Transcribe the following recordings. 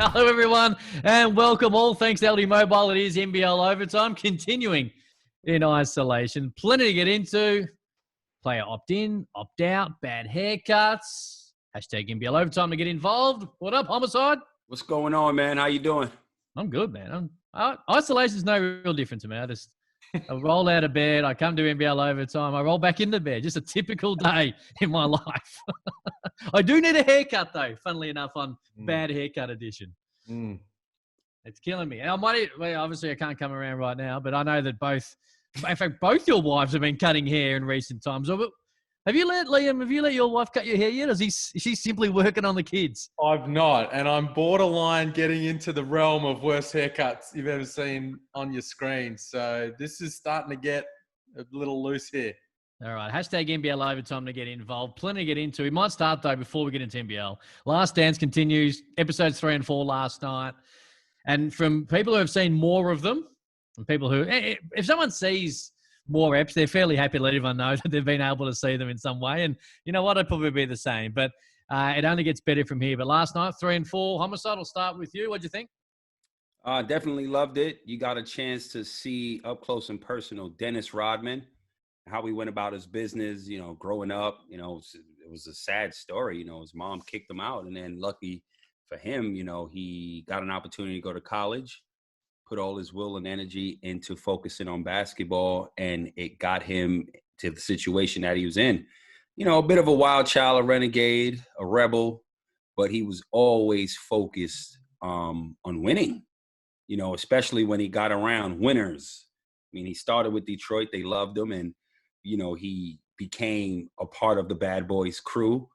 Hello, everyone, and welcome all. Thanks to LD Mobile. It is NBL Overtime, continuing in isolation. Plenty to get into. Player opt-in, opt-out, bad haircuts. Hashtag NBL Overtime to get involved. What up, Homicide? What's going on, man? How you doing? I'm good, man. Isolation is no real different to me. I roll out of bed. I come to NBL Overtime. I roll back into bed. Just a typical day in my life. I do need a haircut, though, funnily enough, on Bad Haircut Edition. It's killing me. And obviously, I can't come around right now, but I know that both your wives have been cutting hair in recent times. Have you let your wife cut your hair yet? Is she simply working on the kids? I've not, and I'm borderline getting into the realm of worst haircuts you've ever seen on your screen. So this is starting to get a little loose here. All right. Hashtag NBL Overtime to get involved. Plenty to get into. We might start, though, before we get into NBL. Last Dance continues. Episodes 3 and 4 last night. And from people who have seen more of them, and people who, if someone sees more eps, they're fairly happy to let everyone know that they've been able to see them in some way. And you know what? I'd probably be the same. But it only gets better from here. But last night, 3 and 4. Homicide, I'll start with you. What'd you think? Definitely loved it. You got a chance to see up close and personal Dennis Rodman, how he went about his business, growing up. It was a sad story. His mom kicked him out. And then lucky for him, he got an opportunity to go to college, put all his will and energy into focusing on basketball, and it got him to the situation that he was in. A bit of a wild child, a renegade, a rebel, but he was always focused on winning, especially when he got around winners. I mean, he started with Detroit. They loved him, and, he became a part of the Bad Boys crew,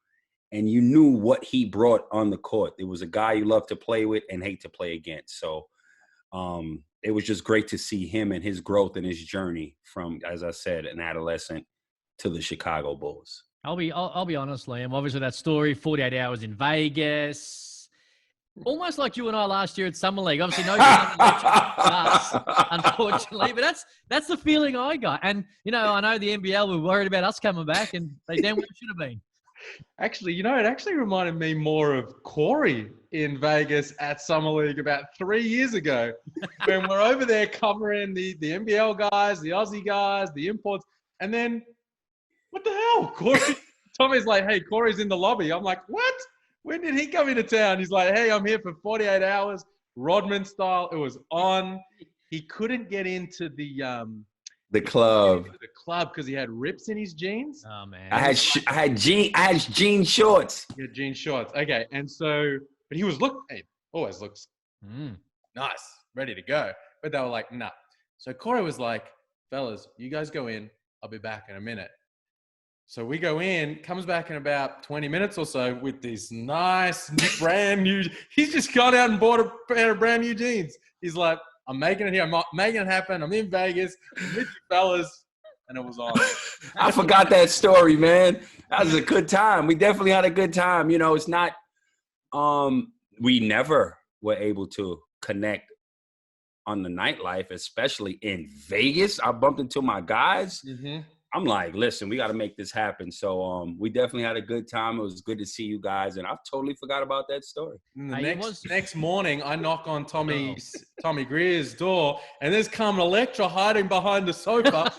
and you knew what he brought on the court. It was a guy you loved to play with and hate to play against. So, it was just great to see him and his growth and his journey from, as I said, an adolescent to the Chicago Bulls. I'll be honest, Liam. Obviously, that story, 48 hours in Vegas, almost like you and I last year at Summer League. Obviously, no us, unfortunately, but that's the feeling I got. And I know the NBL were worried about us coming back, and they damn well should have been. Actually, it actually reminded me more of Corey in Vegas at Summer League about 3 years ago when we're over there covering the NBL guys, the Aussie guys, the imports. And then, what the hell? Tommy's like, hey, Corey's in the lobby. I'm like, what? When did he come into town? He's like, hey, I'm here for 48 hours, Rodman style. It was on. He couldn't get into the club because he had rips in his jeans. Oh man, I had jean shorts. Yeah, jean shorts. Okay, and so, but he was always looks nice, ready to go. But they were like, nah. So Corey was like, fellas, you guys go in. I'll be back in a minute. So we go in. Comes back in about 20 minutes or so with these nice brand new. He's just gone out and bought a pair of brand new jeans. He's like, I'm making it here. I'm making it happen. I'm in Vegas. I'm with you fellas. And it was on. I forgot that story, man. That was a good time. We definitely had a good time. It's not we never were able to connect on the nightlife, especially in Vegas. I bumped into my guys. Mm-hmm. I'm like, listen, we got to make this happen. So we definitely had a good time. It was good to see you guys, and I totally forgot about that story. Next morning, I knock on Tommy Greer's door, and there's Carmen Electra hiding behind the sofa.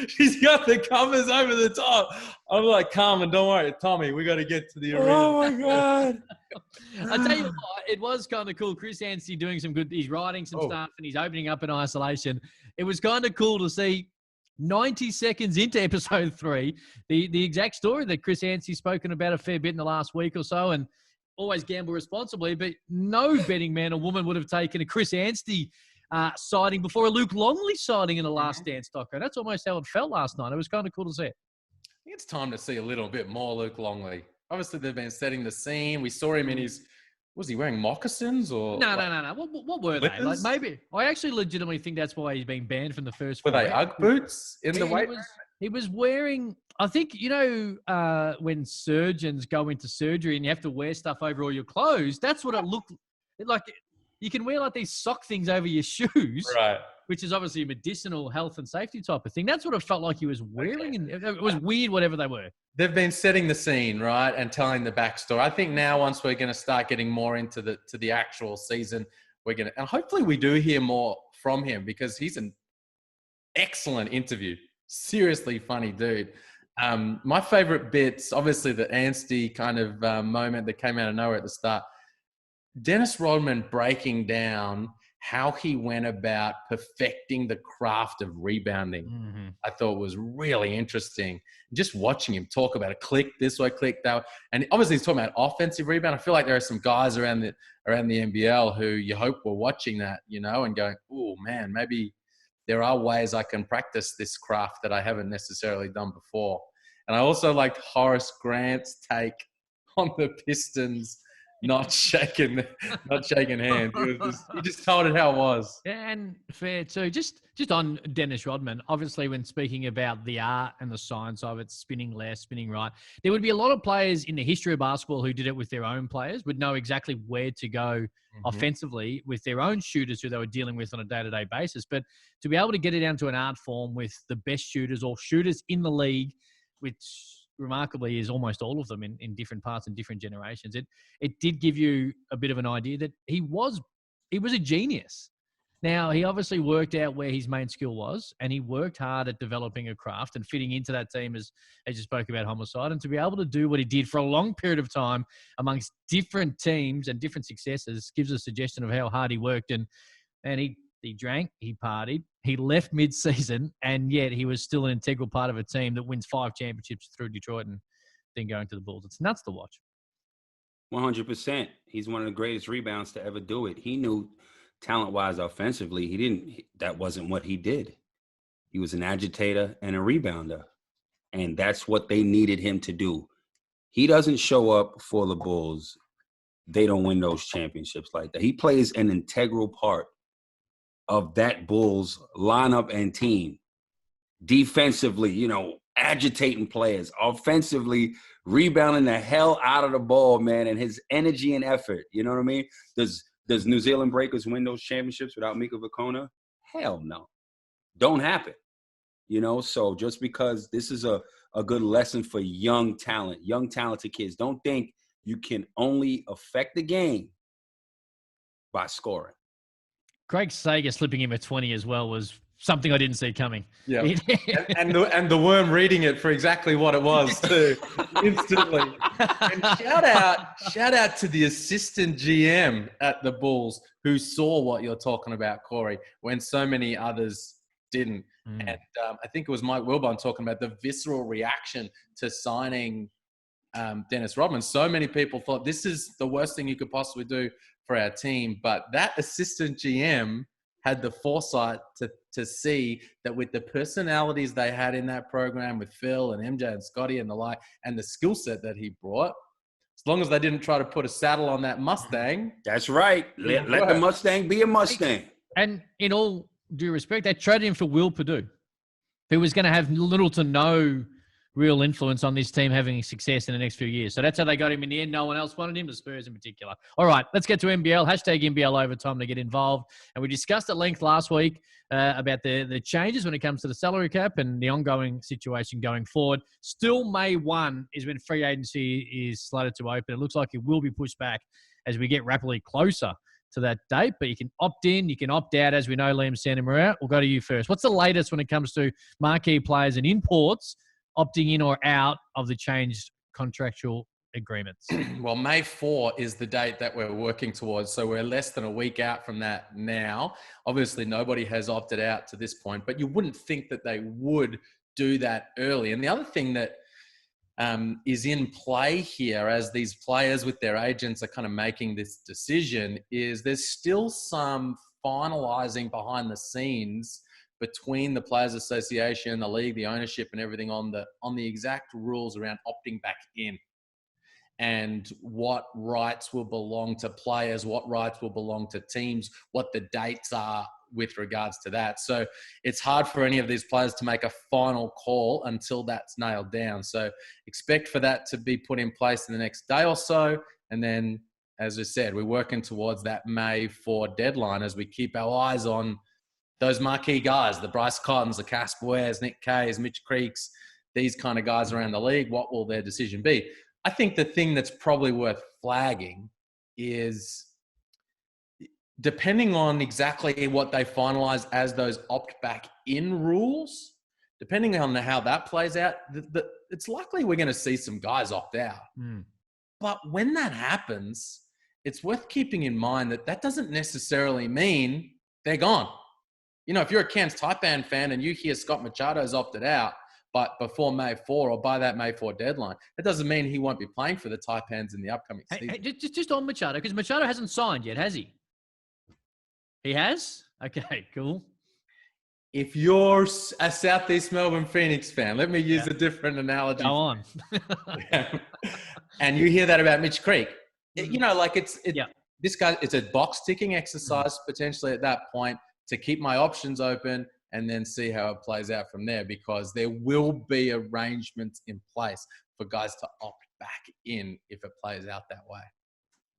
She's got the covers over the top. I'm like, Carmen, don't worry, Tommy, we got to get to the arena. Oh my God! I tell you what, it was kind of cool. Chris Anstey doing some good. He's writing some stuff, and he's opening up in isolation. It was kind of cool to see 90 seconds into episode 3, the exact story that Chris Anstey's spoken about a fair bit in the last week or so, and always gamble responsibly, but no betting man or woman would have taken a Chris Anstey sighting before a Luke Longley sighting in the Last Dance doco. That's almost how it felt last night. It was kind of cool to see it. I think it's time to see a little bit more Luke Longley. Obviously, they've been setting the scene. We saw him in his Was he wearing moccasins or? No. What were they? Like maybe I actually legitimately think that's why he's been banned from the first. Were they UGG boots in the weight? He was wearing. I think when surgeons go into surgery and you have to wear stuff over all your clothes. That's what it looked like. You can wear like these sock things over your shoes, right? which is obviously a medicinal health and safety type of thing. That's what it felt like he was wearing. And it was weird, whatever they were. They've been setting the scene, right, and telling the backstory. I think now once we're going to start getting more into the actual season, and hopefully we do hear more from him because he's an excellent interview. Seriously funny dude. My favorite bits, obviously the Anstey kind of moment that came out of nowhere at the start. Dennis Rodman breaking down how he went about perfecting the craft of rebounding, I thought was really interesting. Just watching him talk about a click this way, click that way. And obviously he's talking about offensive rebound. I feel like there are some guys around the NBL who you hope were watching that, and going, oh man, maybe there are ways I can practice this craft that I haven't necessarily done before. And I also liked Horace Grant's take on the Pistons not shaking hands. He just told it how it was. And fair too. Just on Dennis Rodman, obviously when speaking about the art and the science of it, spinning left, spinning right, there would be a lot of players in the history of basketball who did it with their own players, would know exactly where to go offensively with their own shooters who they were dealing with on a day-to-day basis. But to be able to get it down to an art form with the best shooters or shooters in the league, which remarkably is almost all of them in different parts and different generations. It did give you a bit of an idea that he was a genius. Now, he obviously worked out where his main skill was, and he worked hard at developing a craft and fitting into that team as you spoke about Homicide. And to be able to do what he did for a long period of time amongst different teams and different successes gives a suggestion of how hard he worked. And he drank, he partied, he left mid-season, and yet he was still an integral part of a team that wins 5 championships through Detroit and then going to the Bulls. It's nuts to watch. 100%. He's one of the greatest rebounds to ever do it. He knew talent-wise offensively, that wasn't what he did. He was an agitator and a rebounder, and that's what they needed him to do. He doesn't show up for the Bulls. They don't win those championships like that. He plays an integral part of that Bulls lineup and team. Defensively, agitating players. Offensively, rebounding the hell out of the ball, man, and his energy and effort. You know what I mean? Does New Zealand Breakers win those championships without Mika Vukona? Hell no. Don't happen. So just because this is a good lesson for young talented kids, don't think you can only affect the game by scoring. Craig Sager slipping him a 20 as well was something I didn't see coming. Yeah, and the worm reading it for exactly what it was too, instantly. And shout out to the assistant GM at the Bulls who saw what you're talking about, Corey, when so many others didn't. And I think it was Mike Wilbon talking about the visceral reaction to signing Dennis Rodman. So many people thought this is the worst thing you could possibly do for our team, but that assistant GM had the foresight to see that with the personalities they had in that program with Phil and MJ and Scotty and the like, and the skill set that he brought, as long as they didn't try to put a saddle on that Mustang. That's right. Let the Mustang be a Mustang. And in all due respect, they traded him for Will Perdue, who was going to have little to no real influence on this team having success in the next few years. So that's how they got him in the end. No one else wanted him, the Spurs in particular. All right, let's get to NBL. Hashtag NBL Overtime to get involved. And we discussed at length last week about the changes when it comes to the salary cap and the ongoing situation going forward. Still May 1 is when free agency is slated to open. It looks like it will be pushed back as we get rapidly closer to that date, but you can opt in, you can opt out. As we know, Liam Sandamaria, we'll go to you first. What's the latest when it comes to marquee players and imports opting in or out of the changed contractual agreements? Well, May 4 is the date that we're working towards. So we're less than a week out from that now. Obviously, nobody has opted out to this point, but you wouldn't think that they would do that early. And the other thing that is in play here as these players with their agents are kind of making this decision is there's still some finalizing behind the scenes between the Players Association, the league, the ownership, and everything on the exact rules around opting back in, and what rights will belong to players, what rights will belong to teams, what the dates are with regards to that. So it's hard for any of these players to make a final call until that's nailed down. So expect for that to be put in place in the next day or so, and then, as I said, we're working towards that May 4 deadline as we keep our eyes on those marquee guys, the Bryce Cottons, the Casper Wares, Nick Kays, Mitch Creeks, these kind of guys around the league, what will their decision be? I think the thing that's probably worth flagging is, depending on exactly what they finalize as those opt back in rules, depending on how that plays out, it's likely we're going to see some guys opt out. But when that happens, it's worth keeping in mind that doesn't necessarily mean they're gone. You know, if you're a Cairns Taipan fan and you hear Scott Machado's opted out, but before May 4 or by that May 4 deadline, that doesn't mean he won't be playing for the Taipans in the upcoming season. Hey, just on Machado, because Machado hasn't signed yet, has he? He has? Okay, cool. If you're a Southeast Melbourne Phoenix fan, let me use a different analogy. Go on. And you hear that about Mitch Creek. You know, like this guy, it's a box ticking exercise potentially at that point to keep my options open and then see how it plays out from there, because there will be arrangements in place for guys to opt back in if it plays out that way.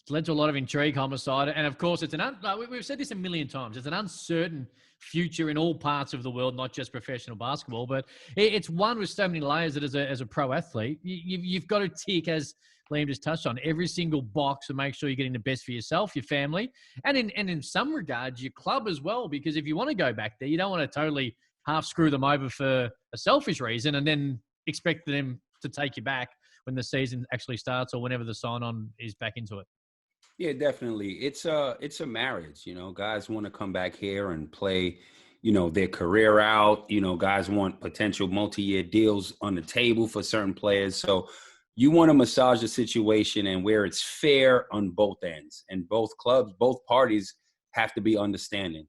It's led to a lot of intrigue, Homicide. And of course, we've said this a million times. It's an uncertain future in all parts of the world, not just professional basketball, but it's one with so many layers that as a pro athlete, you've got to tick, as Liam just touched on, every single box and make sure you're getting the best for yourself, your family, and in some regards, your club as well. Because if you want to go back there, you don't want to totally half screw them over for a selfish reason and then expect them to take you back when the season actually starts or whenever the sign-on is back into it. Yeah, definitely. It's a marriage, you know. Guys want to come back here and play, you know, their career out. You know, guys want potential multi-year deals on the table for certain players. So you want to massage the situation and where it's fair on both ends, and both clubs, both parties have to be understanding.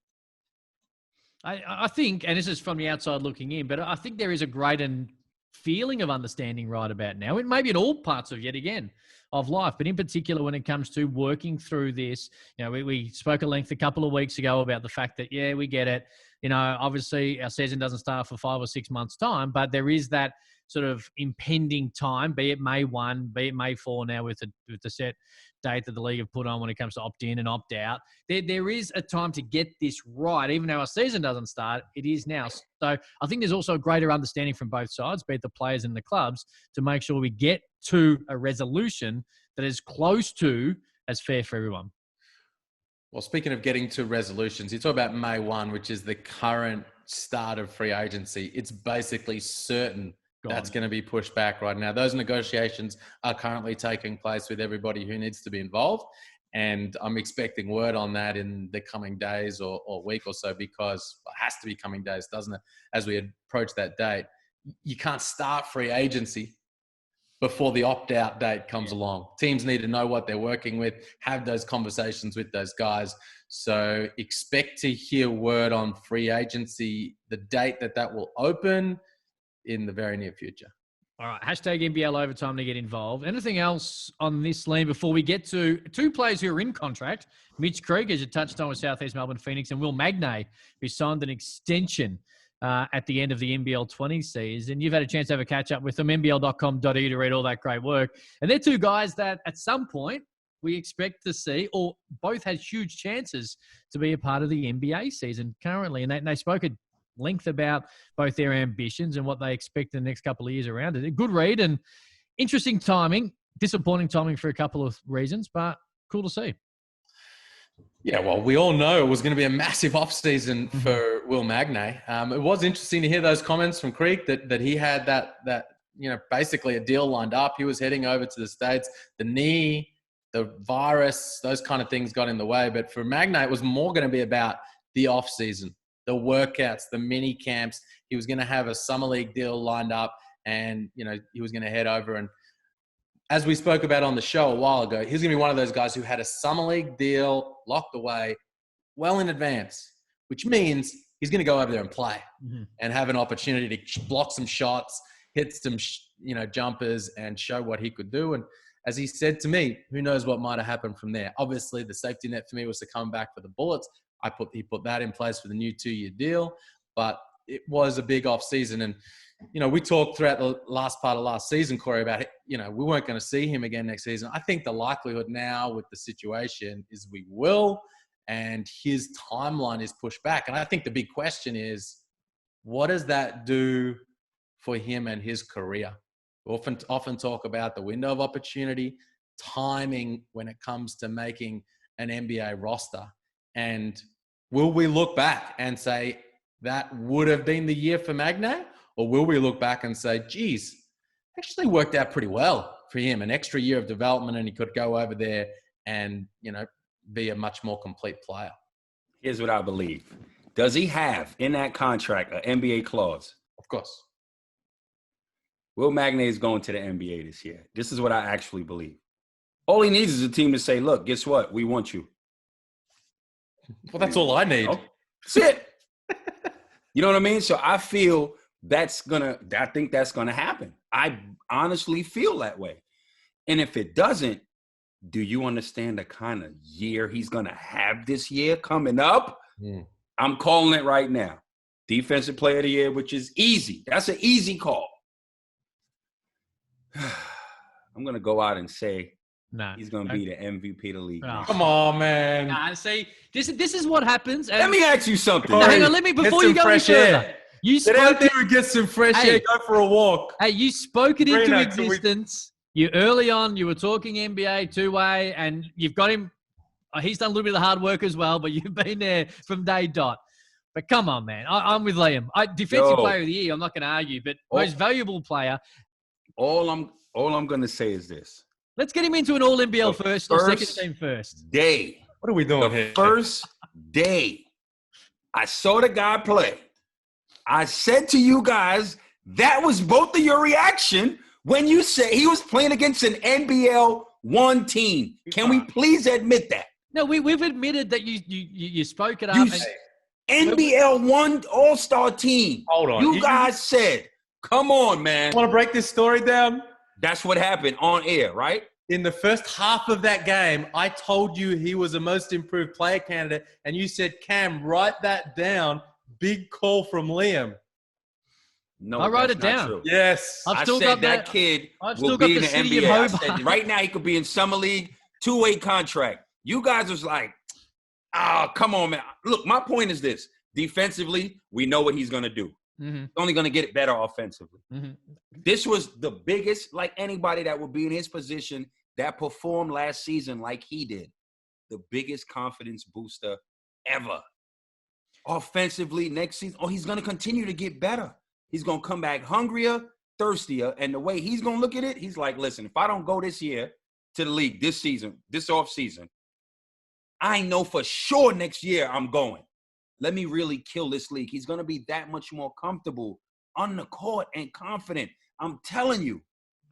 I think, and this is from the outside looking in, but I think there is a greater feeling of understanding right about now. It may be in all parts of, yet again, of life, but in particular when it comes to working through this. You know, we spoke at length a couple of weeks ago about the fact that, yeah, we get it. You know, obviously our season doesn't start for 5 or 6 months' time, but there is that sort of impending time, be it May 1, be it May 4 now with the set date that the league have put on when it comes to opt-in and opt-out. There is a time to get this right. Even though our season doesn't start, it is now. So I think there's also a greater understanding from both sides, be it the players and the clubs, to make sure we get to a resolution that is close to as fair for everyone. Well, speaking of getting to resolutions, you talk about May 1, which is the current start of free agency. It's basically certain that's going to be pushed back right now. Those negotiations are currently taking place with everybody who needs to be involved. And I'm expecting word on that in the coming days or week or so, because it has to be coming days, doesn't it? As we approach that date, you can't start free agency before the opt-out date comes along. Teams need to know what they're working with, have those conversations with those guys. So expect to hear word on free agency, the date that will open, in the very near future. All right. Hashtag NBL Overtime to get involved. Anything else on this, Liam, before we get to two players who are in contract? Mitch Creek, as you touched on, with Southeast Melbourne Phoenix, and Will Magnay, who signed an extension at the end of the NBL 20 season. You've had a chance to have a catch up with them, nbl.com.au, to read all that great work. And they're two guys that at some point we expect to see, or both had huge chances to be a part of the NBA season currently. And they spoke at length about both their ambitions and what they expect in the next couple of years around it. A good read and interesting timing, disappointing timing for a couple of reasons, but cool to see. Yeah, well, we all know it was going to be a massive offseason for Will Magnay. It was interesting to hear those comments from Creek that he had that you know, basically a deal lined up. He was heading over to the States. The knee, the virus, those kind of things got in the way. But for Magnay, it was more going to be about the offseason, the workouts, the mini camps. He was going to have a summer league deal lined up, and, you know, he was going to head over. And as we spoke about on the show a while ago, he's going to be one of those guys who had a summer league deal locked away well in advance, which means he's going to go over there and play and have an opportunity to block some shots, hit some, jumpers, and show what he could do. And as he said to me, who knows what might have happened from there. Obviously, the safety net for me was to come back for the Bullets. He put that in place for the new 2-year deal, but it was a big off season. And, you know, we talked throughout the last part of last season, Corey, about, you know, we weren't going to see him again next season. I think the likelihood now with the situation is we will. and his timeline is pushed back. And I think the big question is, what does that do for him and his career? We often talk about the window of opportunity, timing when it comes to making an NBA roster. And will we look back and say that would have been the year for Magnay? Or will we look back and say, geez, actually worked out pretty well for him, an extra year of development, and he could go over there and, be a much more complete player? Here's what I believe. Does he have in that contract an NBA clause? Of course. Will Magnay is going to the NBA this year. This is what I actually believe. All he needs is a team to say, look, guess what? We want you. Well, that's all I need. That's it. You know what I mean? So I feel I think that's going to happen. I honestly feel that way. And if it doesn't, do you understand the kind of year he's going to have this year coming up? I'm calling it right now. Defensive player of the year, which is easy. That's an easy call. I'm going to go out and say he's going to be the MVP of the league. Oh. Come on, man. See, this is what happens. Let me ask you something. Now, hang on, before you go any further. Get out there and get some fresh air. Go for a walk. Hey, you spoke it into existence. You early on, you were talking NBA two-way, and you've got him. He's done a little bit of the hard work as well, but you've been there from day dot. But come on, man. I'm with Liam. Defensive player of the year, I'm not going to argue, but most valuable player. All I'm going to say is this. Let's get him into an all-NBL first or second team first. Day. What are we doing here? First day I saw the guy play. I said to you guys, that was both of your reaction when you said he was playing against an NBL 1 team. Can we please admit that? No, we've admitted that you spoke it up. NBL 1 All-Star team. Hold on. You guys said, come on, man. Want to break this story down? That's what happened on air, right? In the first half of that game, I told you he was a most improved player candidate, and you said, Cam, write that down. Big call from Liam. No, I wrote it down. True. Yes. I said that kid will be in the NBA. I said, right now he could be in summer league, 2-way contract. You guys was like, come on, man. Look, my point is this. Defensively, we know what he's going to do. Mm-hmm. He's only going to get it better offensively. Mm-hmm. This was the biggest, like anybody that would be in his position that performed last season like he did, the biggest confidence booster ever. Offensively, next season, he's going to continue to get better. He's going to come back hungrier, thirstier, and the way he's going to look at it, he's like, listen, if I don't go this year to the league this season, this offseason, I know for sure next year I'm going. Let me really kill this league. He's going to be that much more comfortable on the court and confident. I'm telling you.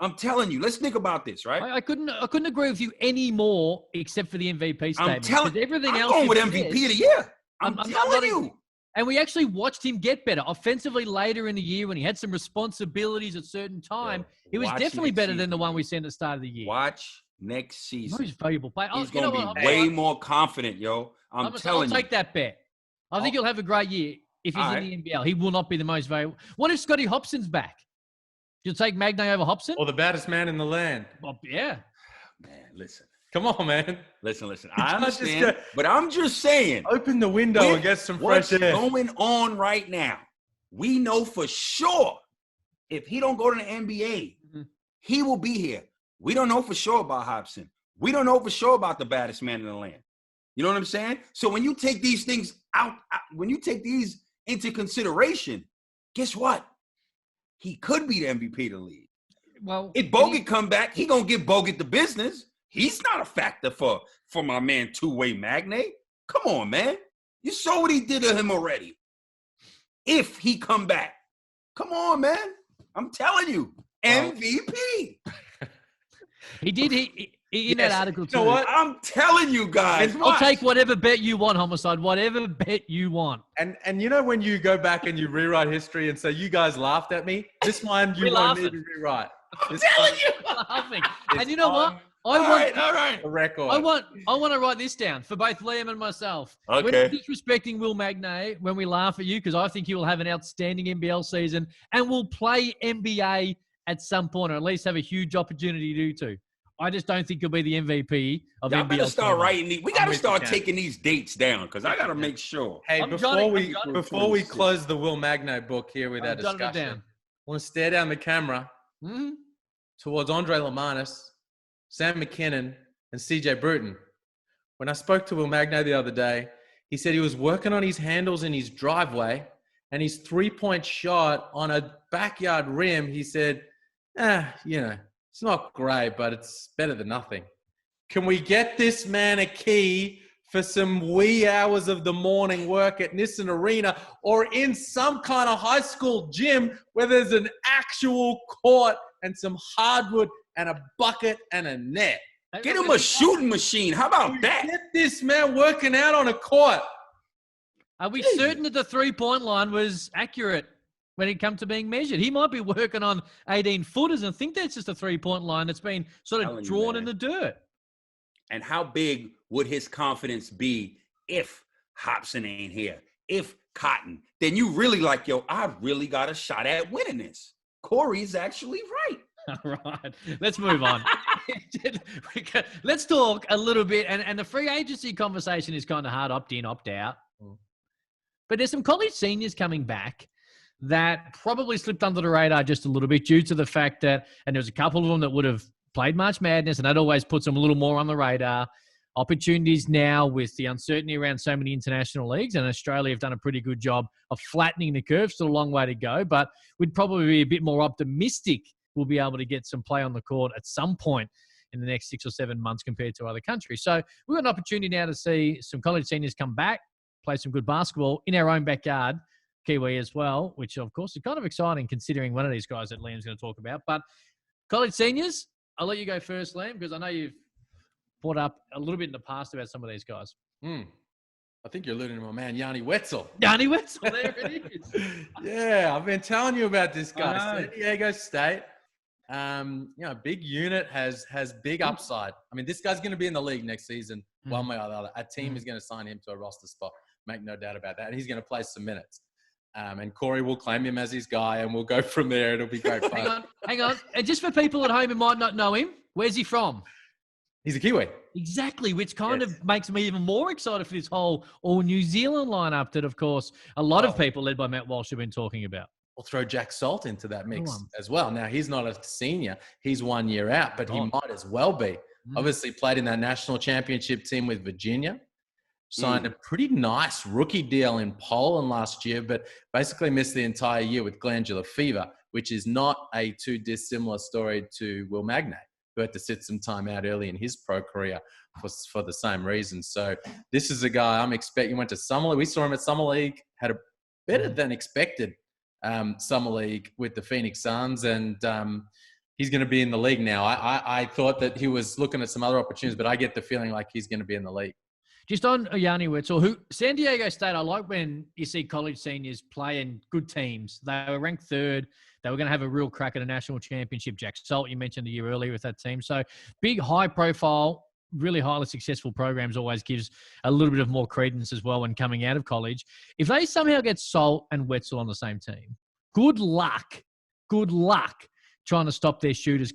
Let's think about this, right? I couldn't agree with you any more, except for the MVP statement. I'm going with MVP of the year. I'm telling you. And we actually watched him get better offensively later in the year when he had some responsibilities at certain time. He was definitely better than the one we sent at the start of the year. Watch next season. Most valuable player. He's going to be way more confident, yo. I'm telling you. I'll take that bet. I think he'll have a great year if he's in the NBL. He will not be the most valuable. What if Scotty Hobson's back? You'll take Magnay over Hobson? Or the baddest man in the land. Well, yeah. Man, listen. Come on, man. Listen. I understand, but I'm just saying. Open the window and get some fresh air. What's going on right now? We know for sure if he don't go to the NBA, he will be here. We don't know for sure about Hobson. We don't know for sure about the baddest man in the land. You know what I'm saying? So when you take these things out, when you take these into consideration, guess what? He could be the MVP of the league. Well, if Bogut come back, he gonna give Bogut the business. He's not a factor for my man 2-way Magnay. Come on, man. You saw what he did to him already. If he come back, come on, man. I'm telling you, MVP. He did. He in that article too. You know what? I'm telling you guys. I'll take whatever bet you want, Homicide. Whatever bet you want. And you know when you go back and you rewrite history and say, you guys laughed at me? This one you won't need to rewrite. I'm telling you. Laughing. And you know what? All right. A record. I want to write this down for both Liam and myself. Okay. We're disrespecting Will Magnay when we laugh at you because I think he will have an outstanding NBL season and will play NBA at some point, or at least have a huge opportunity to do. I just don't think he'll be the MVP of Y'all NBL. better start 21. writing these. We got to start taking these dates down because I got to Yeah. make sure. Hey, I'm before we 26. close the Will Magnay book here with our I'm jotting it discussion, down. I want to stare down the camera Mhm. towards Andre Lamanis, Sam McKinnon, and CJ Bruton. When I spoke to Will Magnay the other day, he said he was working on his handles in his driveway and his three-point shot on a backyard rim. He said, it's not great, but it's better than nothing. Can we get this man a key for some wee hours of the morning work at Nissan Arena or in some kind of high school gym where there's an actual court and some hardwood and a bucket and a net? Get him a shooting machine. How about that? Get this man working out on a court. Are we certain that the three-point line was accurate when it comes to being measured? He might be working on 18-footers and think that's just a three-point line that's been sort of drawn in the dirt. And how big would his confidence be if Hobson ain't here, if Cotton? Then you really like, I've really got a shot at winning this. Corey's actually right. All right, let's move on. Let's talk a little bit. And the free agency conversation is kind of hard, opt-in, opt-out. But there's some college seniors coming back that probably slipped under the radar just a little bit due to the fact that, and there's a couple of them that would have played March Madness, and that always puts them a little more on the radar. Opportunities now with the uncertainty around so many international leagues, and Australia have done a pretty good job of flattening the curve. Still a long way to go, but we'd probably be a bit more optimistic we'll be able to get some play on the court at some point in the next 6 or 7 months compared to other countries. So we've got an opportunity now to see some college seniors come back, play some good basketball in our own backyard, Kiwi as well, which of course is kind of exciting considering one of these guys that Liam's going to talk about. But college seniors, I'll let you go first, Liam, because I know you've brought up a little bit in the past about some of these guys. I think you're alluding to my man, Yanni Wetzel. Yanni Wetzel, there it is. Yeah, I've been telling you about this guy. San Diego State. Big unit has big upside. I mean, this guy's going to be in the league next season, one way or the other. A team is going to sign him to a roster spot. Make no doubt about that. And he's going to play some minutes. And Corey will claim him as his guy, and we'll go from there. It'll be great fun. Hang on. And just for people at home who might not know him, where's he from? He's a Kiwi. Exactly, which kind of makes me even more excited for this whole all-New Zealand lineup that, of course, a lot of people led by Matt Walsh have been talking about. We'll throw Jack Salt into that mix as well. Now, he's not a senior. He's 1 year out, but he might as well be. Obviously played in that national championship team with Virginia. Signed a pretty nice rookie deal in Poland last year, but basically missed the entire year with glandular fever, which is not a too dissimilar story to Will Magnay, who had to sit some time out early in his pro career for the same reason. So this is a guy I'm expecting. He went to Summer League. We saw him at Summer League, had a better than expected Summer League with the Phoenix Suns, and he's going to be in the league now. I thought that he was looking at some other opportunities, but I get the feeling like he's going to be in the league. Just on Yanni Wetzel, who San Diego State, I like when you see college seniors play in good teams. They were ranked third. They were going to have a real crack at a national championship. Jack Salt, you mentioned a year earlier with that team. So big, high profile, really highly successful programs always gives a little bit of more credence as well when coming out of college. If they somehow get Salt and Wetzel on the same team, good luck trying to stop their shooters.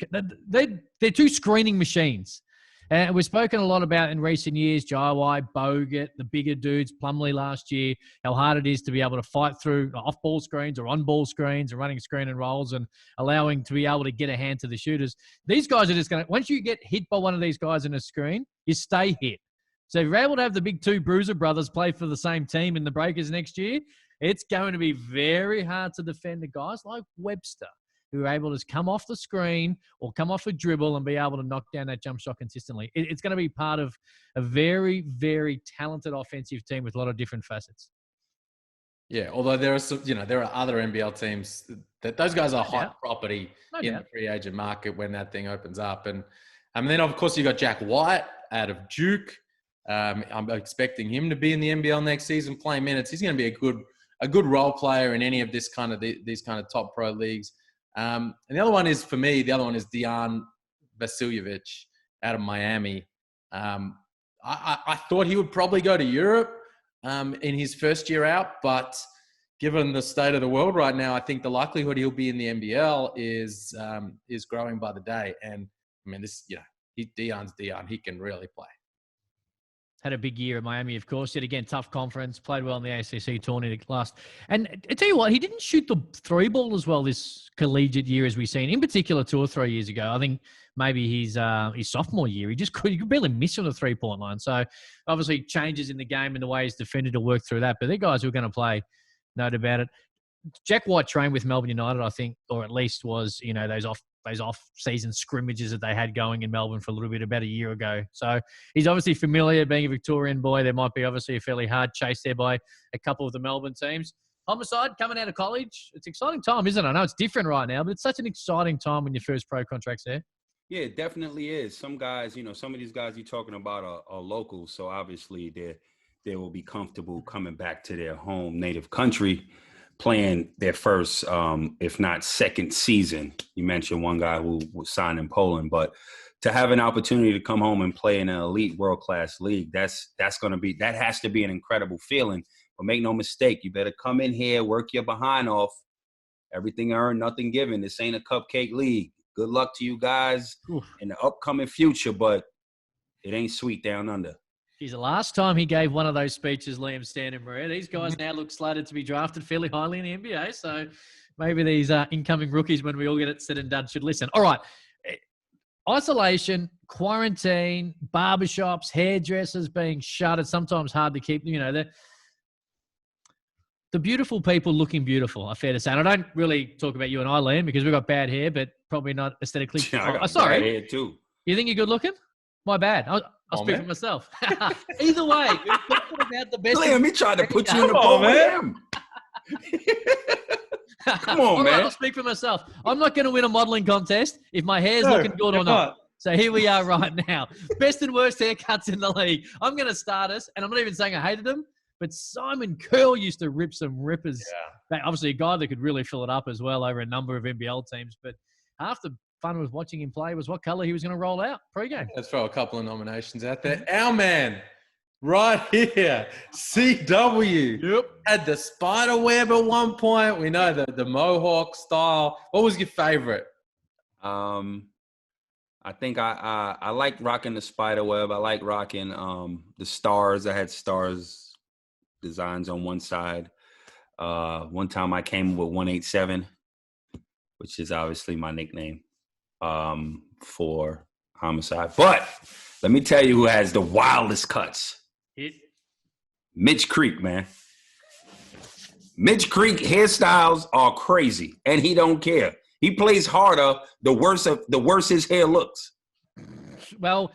They're two screening machines. And we've spoken a lot about in recent years, Jaiwai, Bogut, the bigger dudes, Plumlee last year, how hard it is to be able to fight through off-ball screens or on-ball screens and running screen and rolls and allowing to be able to get a hand to the shooters. These guys are just going to, once you get hit by one of these guys in a screen, you stay hit. So if you're able to have the big two Bruiser brothers play for the same team in the Breakers next year, it's going to be very hard to defend the guys like Webster, who are able to just come off the screen or come off a dribble and be able to knock down that jump shot consistently. It's going to be part of a very, very talented offensive team with a lot of different facets. Yeah, although there are some, there are other NBL teams that those guys are hot property in the free agent market when that thing opens up. And then, of course, you got Jack White out of Duke. I'm expecting him to be in the NBL next season playing minutes. He's going to be a good role player in any of these kind of top pro leagues. And the other one is, for me, Dejan Vasiljevic out of Miami. I thought he would probably go to Europe in his first year out, but given the state of the world right now, I think the likelihood he'll be in the NBL is growing by the day. And I mean, Deion's Deion. He can really play. Had a big year at Miami, of course. Yet again, tough conference. Played well in the ACC tournament last. And I tell you what, he didn't shoot the three ball as well this collegiate year as we've seen. In particular, 2 or 3 years ago, I think maybe his sophomore year, he could barely miss on the 3-point line. So obviously changes in the game and the way he's defended to work through that. But they're guys who are going to play, no doubt about it. Jack White trained with Melbourne United, I think, or at least was, those off-season scrimmages that they had going in Melbourne for a little bit about a year ago. So he's obviously familiar, being a Victorian boy. There might be obviously a fairly hard chase there by a couple of the Melbourne teams. Homicide coming out of college. It's an exciting time, isn't it? I know it's different right now, but it's such an exciting time when your first pro contract's there. Yeah, it definitely is. Some guys, some of these guys you're talking about are locals. So obviously they will be comfortable coming back to their home native country, playing their first, if not second season. You mentioned one guy who was signed in Poland, but to have an opportunity to come home and play in an elite world-class league, that has to be an incredible feeling. But make no mistake, you better come in here, work your behind off. Everything earned, nothing given. This ain't a cupcake league. Good luck to you guys in the upcoming future, but it ain't sweet down under. Geez, the last time he gave one of those speeches, Liam Stanton-Maria, these guys now look slated to be drafted fairly highly in the NBA. So maybe these incoming rookies, when we all get it said and done, should listen. All right. Isolation, quarantine, barbershops, hairdressers being shut. It's sometimes hard to keep, the beautiful people looking beautiful, I fair to say. And I don't really talk about you and I, Liam, because we've got bad hair, but probably not aesthetically. Sorry. Bad hair too. You think you're good looking? My bad. I'll speak for myself. Either way, we're talking about the best. Liam, he tried to put you in the boat with him. Come on, man. I'll speak for myself. I'm not going to win a modeling contest if my hair's looking good or not. So here we are right now. Best and worst haircuts in the league. I'm going to start us, and I'm not even saying I hated them, but Simon Curl used to rip some rippers. Yeah. Obviously, a guy that could really fill it up as well over a number of NBL teams. But half the fun with watching him play was what color he was going to roll out pre-game. Let's throw a couple of nominations out there. Our man, right here, CW, had the spider web at one point. We know the Mohawk style. What was your favorite? I think I like rocking the spider web. I like rocking the stars. I had stars designs on one side. One time I came with 187, which is obviously my nickname for Homicide. But let me tell you who has the wildest cuts. Mitch Creek, man. Mitch Creek hairstyles are crazy, and he don't care. He plays harder the worse his hair looks. Well,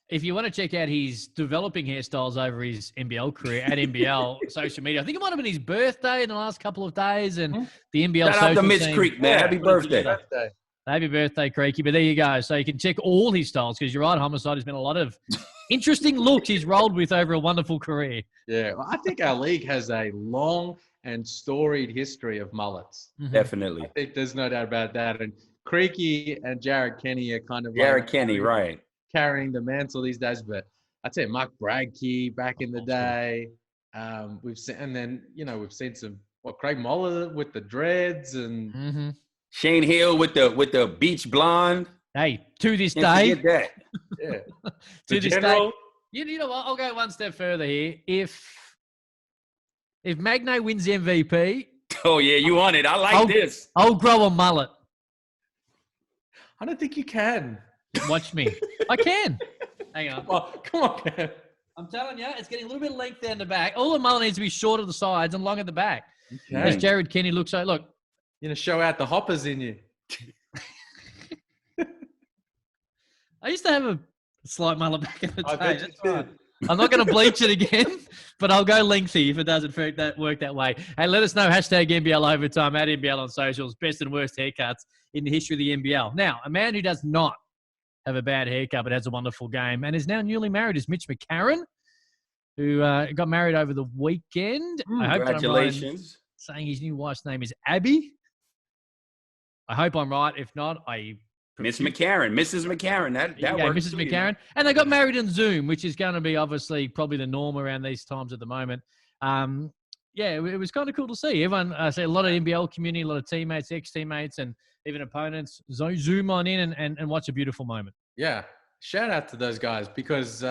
if you want to check out his developing hairstyles over his NBL career at NBL social media, I think it might have been his birthday in the last couple of days, and the NBL Shout out to Mitch Creek, man. Happy birthday. Happy birthday, Creaky. But there you go. So you can check all his styles, because you're right, Homicide has been a lot of interesting looks he's rolled with over a wonderful career. Yeah, well, I think our league has a long and storied history of mullets. Definitely. I think there's no doubt about that. And Creaky and Jared Kenny are kind of Kenny, right, carrying the mantle these days. But I'd say Mark Bradkey back in the day. We've seen some Craig Moller with the dreads and Shane Hill with the beach blonde. Hey, to this day, that. Yeah. To this day, you know what? I'll go one step further here. If Magnay wins MVP, oh yeah, you want it? I like this. I'll grow a mullet. I don't think you can. Watch me. I can. Hang on. Come on, man. I'm telling you, it's getting a little bit of length down the back. All the mullet needs to be short at the sides and long at the back. As Jared Kenny looks like, look. You're going to show out the hoppers in you. I used to have a slight mullet back in the day. That's right. I'm not going to bleach it again, but I'll go lengthy if it doesn't work that way. Hey, let us know, hashtag NBL Overtime, at NBL on socials, best and worst haircuts in the history of the NBL. Now, a man who does not have a bad haircut but has a wonderful game and is now newly married is Mitch McCarron, who got married over the weekend. I hope congratulations. Saying his new wife's name is Abby. I hope I'm right. If not, Mrs. McCarron. That works. Mrs. McCarron. And they got married in Zoom, which is going to be obviously probably the norm around these times at the moment. yeah, it was kind of cool to see. Everyone, I say a lot of NBL community, a lot of teammates, ex-teammates, and even opponents zoom on in and watch a beautiful moment. Yeah. Shout out to those guys because,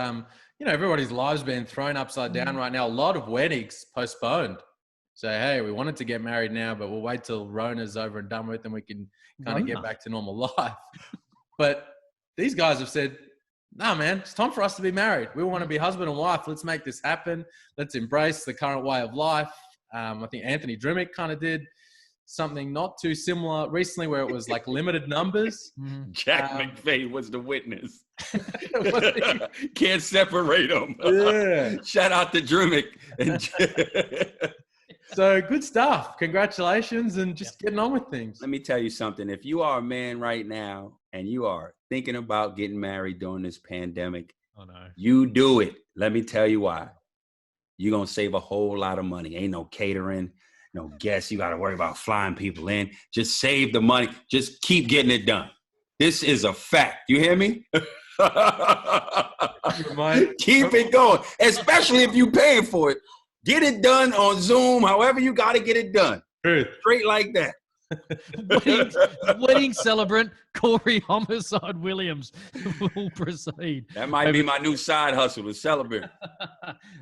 everybody's lives been thrown upside down right now. A lot of weddings postponed. So, hey, we wanted to get married now, but we'll wait till Rona's over and done with and we can kind of get back to normal life. But these guys have said, nah, man, it's time for us to be married. We want to be husband and wife. Let's make this happen. Let's embrace the current way of life. I think Anthony Drimmick kind of did something not too similar recently where it was like limited numbers. Jack McVay was the witness. Can't separate them. Yeah. Shout out to Drimmick. So good stuff. Congratulations and just getting on with things. Let me tell you something. If you are a man right now and you are thinking about getting married during this pandemic, you do it. Let me tell you why. You're going to save a whole lot of money. Ain't no catering, no guests. You got to worry about flying people in. Just save the money. Just keep getting it done. This is a fact. You hear me? Keep it going, especially if you're paying for it. Get it done on Zoom, however you got to get it done. Straight like that. Wedding celebrant Corey Homicide Williams will proceed. That might be my new side hustle, the celebrant.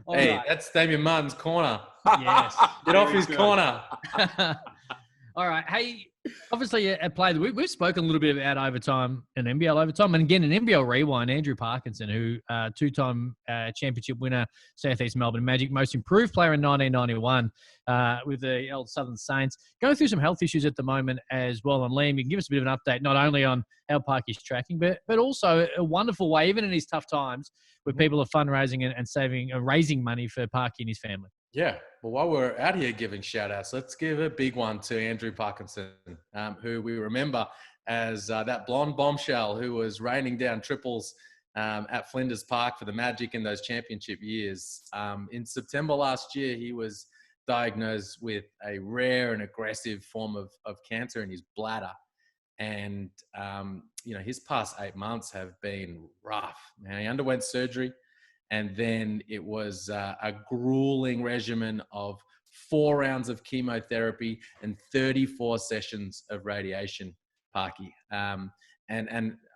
Hey, that's Damian Martin's corner. Yes. Get off his corner. All right. Hey, obviously at Play, we've spoken a little bit about overtime and NBL overtime. And again, in NBL Rewind, Andrew Parkinson, who two-time championship winner, Southeast Melbourne Magic, most improved player in 1991 with the old Southern Saints, going through some health issues at the moment as well. And Liam, you can give us a bit of an update, not only on how Parky's tracking, but also a wonderful way, even in these tough times, where people are fundraising and saving and raising money for Parky and his family. Yeah. Well, while we're out here giving shout-outs, let's give a big one to Andrew Parkinson, who we remember as that blonde bombshell who was raining down triples at Flinders Park for the Magic in those championship years. In September last year, he was diagnosed with a rare and aggressive form of cancer in his bladder. And, his past 8 months have been rough. Now, he underwent surgery. And then it was a grueling regimen of 4 rounds of chemotherapy and 34 sessions of radiation, Parky. And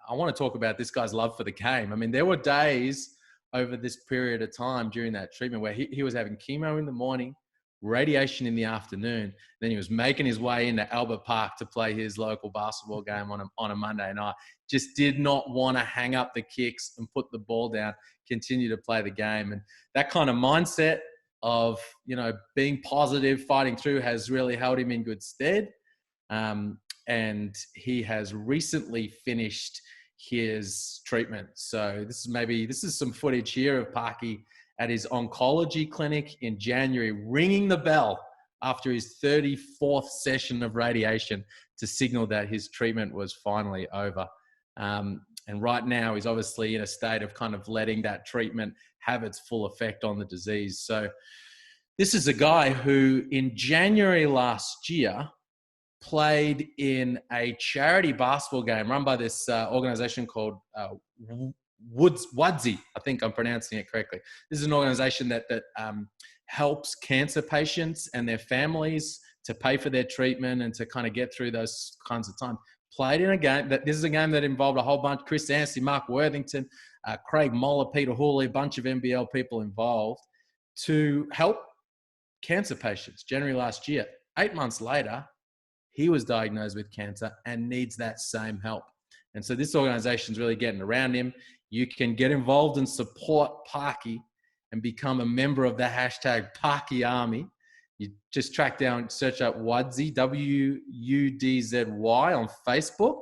I want to talk about this guy's love for the game. I mean, there were days over this period of time during that treatment where he was having chemo in the morning, radiation in the afternoon. Then he was making his way into Albert Park to play his local basketball game on a Monday night. Just did not want to hang up the kicks and put the ball down, continue to play the game. And that kind of mindset of, being positive, fighting through has really held him in good stead. And he has recently finished his treatment. So this is some footage here of Parky at his oncology clinic in January, ringing the bell after his 34th session of radiation to signal that his treatment was finally over. And right now he's obviously in a state of kind of letting that treatment have its full effect on the disease. So this is a guy who in January last year played in a charity basketball game run by this organization called WUDSI. I think I'm pronouncing it correctly. This is an organization that helps cancer patients and their families to pay for their treatment and to kind of get through those kinds of times. Played in a game this is a game that involved a whole bunch, Chris Anstey, Mark Worthington, Craig Moller, Peter Hawley, a bunch of NBL people involved to help cancer patients. January last year, 8 months later, he was diagnosed with cancer and needs that same help. And so this organization is really getting around him. You can get involved and support Parky and become a member of the hashtag Parky Army. You just search up WUDSI, WUDZY on Facebook,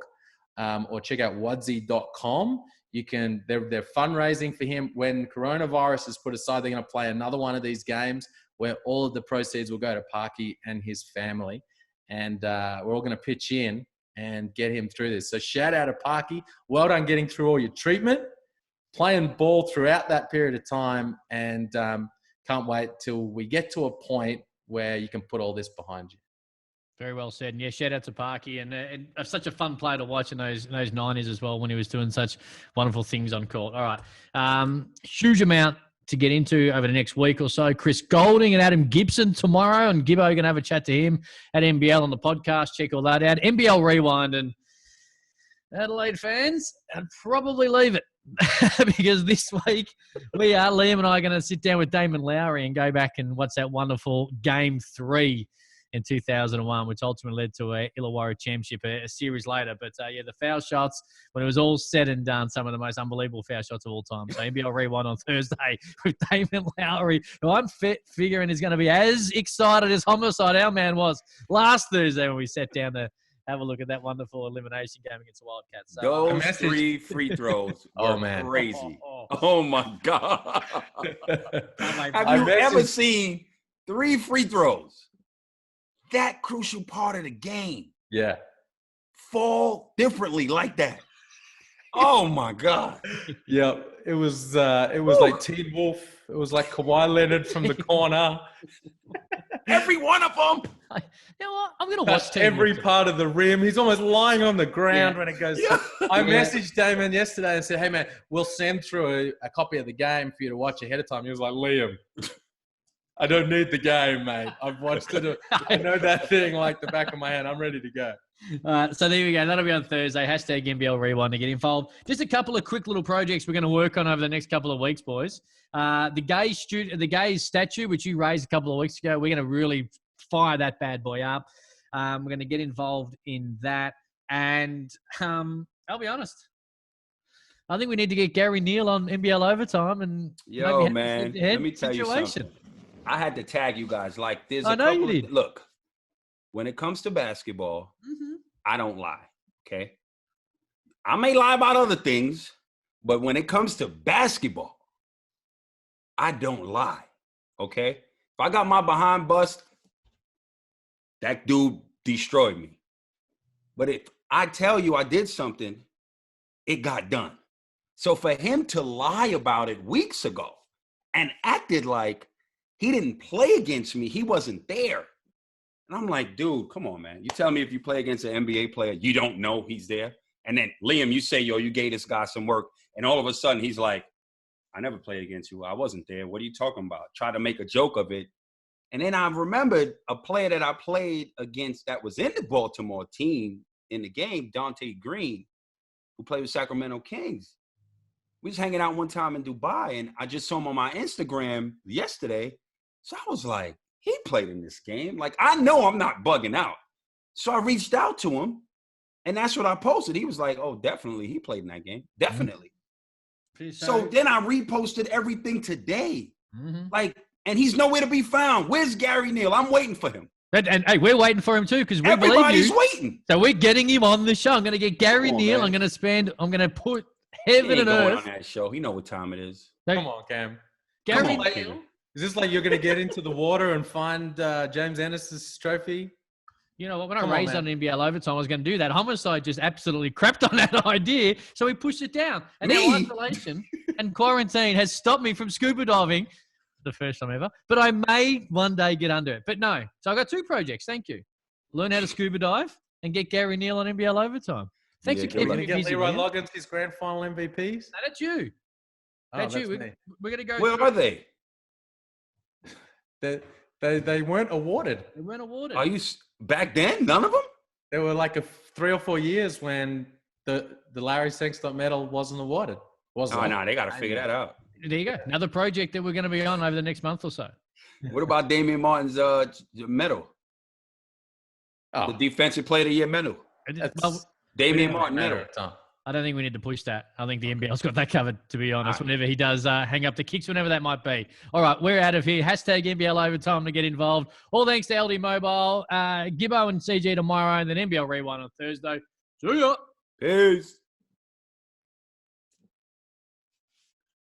or check out WUDSI.com. They're fundraising for him. When coronavirus is put aside, they're going to play another one of these games where all of the proceeds will go to Parky and his family. And we're all going to pitch in and get him through this. So shout out to Parky. Well done getting through all your treatment, playing ball throughout that period of time, and can't wait till we get to a point where you can put all this behind you. Very well said. And yeah, shout out to Parky and such a fun player to watch in those 90s as well when he was doing such wonderful things on court. All right. Huge amount to get into over the next week or so. Chris Golding and Adam Gibson tomorrow, and Gibbo going to have a chat to him at NBL on the podcast. Check all that out. NBL Rewind, and Adelaide fans, I'd probably leave it because this week Liam and I are going to sit down with Damon Lowry and go back and watch that wonderful Game 3 in 2001, which ultimately led to a Illawarra Championship a series later. But the foul shots, when it was all said and done, some of the most unbelievable foul shots of all time. So NBL Rewind on Thursday with Damon Lowry, who I'm figuring is going to be as excited as Homicide, our man, was last Thursday when we sat down to have a look at that wonderful elimination game against the Wildcats. So, those 3 free throws were crazy. Oh, my God. Have you ever seen 3 free throws? That crucial part of the game. Yeah. Fall differently like that. Oh, my God. Yeah. It was like Teen Wolf. It was like Kawhi Leonard from the corner. Every one of them. You know what? I'm going to watch every part of the rim. He's almost lying on the ground when it goes. Yeah. I messaged Damon yesterday and said, hey, man, we'll send through a copy of the game for you to watch ahead of time. He was like, Liam, I don't need the game, mate. I've watched it. I know that thing like the back of my hand. I'm ready to go. So there we go. That'll be on Thursday. Hashtag NBL Rewind to get involved. Just a couple of quick little projects we're going to work on over the next couple of weeks, boys. The gay statue, which you raised a couple of weeks ago, we're going to really fire that bad boy up. We're going to get involved in that. And I'll be honest, I think we need to get Gary Neal on NBL Overtime. And man, let me tell you something. I had to tag you guys. Like, there's I know you did. Look, when it comes to basketball, I don't lie, okay? I may lie about other things, but when it comes to basketball, I don't lie, okay? If I got my behind bust, that dude destroyed me. But if I tell you I did something, it got done. So for him to lie about it weeks ago and acted like he didn't play against me, he wasn't there. And I'm like, dude, come on, man. You tell me if you play against an NBA player, you don't know he's there. And then, Liam, you say, yo, you gave this guy some work. And all of a sudden, he's like, I never played against you. I wasn't there. What are you talking about? Try to make a joke of it. And then I remembered a player that I played against that was in the Baltimore team in the game, Dante Green, who played with Sacramento Kings. We was hanging out one time in Dubai, and I just saw him on my Instagram yesterday. So I was like, he played in this game. Like, I know I'm not bugging out. So I reached out to him, and that's what I posted. He was like, oh, definitely, he played in that game. Definitely. So then I reposted everything today. Like, and he's nowhere to be found. Where's Gary Neal? I'm waiting for him. And hey, we're waiting for him too because we believe you. Everybody's waiting. So we're getting him on the show. I'm going to get Gary Neal. Man. I'm going to put heaven and earth on that show. He know what time it is. Come on, Cam. Gary Neal. Is this like you're going to get into the water and find James Ennis's trophy? You know what? When I raised on NBL Overtime, I was going to do that. Homicide just absolutely crapped on that idea, so he pushed it down. And now isolation and quarantine has stopped me from scuba diving, the first time ever. But I may one day get under it. But no. So I got 2 projects. Thank you. Learn how to scuba dive and get Gary Neal on NBL Overtime. Thanks for keeping me busy. Leroy Loggins his grand final MVPs? No, that's you. That's you. We're going to go. Where are they? They weren't awarded. They weren't awarded. Are you back then? None of them? There were like 3 or 4 years when the Larry Sangstock medal wasn't awarded. No, they got to figure that out. There you go. Another project that we're going to be on over the next month or so. What about Damian Martin's medal? The Defensive Player of the Year medal. Damian Martin medal. I don't think we need to push that. I think the NBL's got that covered, to be honest, whenever he does hang up the kicks, whenever that might be. All right, we're out of here. Hashtag NBL Overtime to get involved. All thanks to LD Mobile. Gibbo and CG tomorrow, and then NBL Rewind on Thursday. See ya. Peace.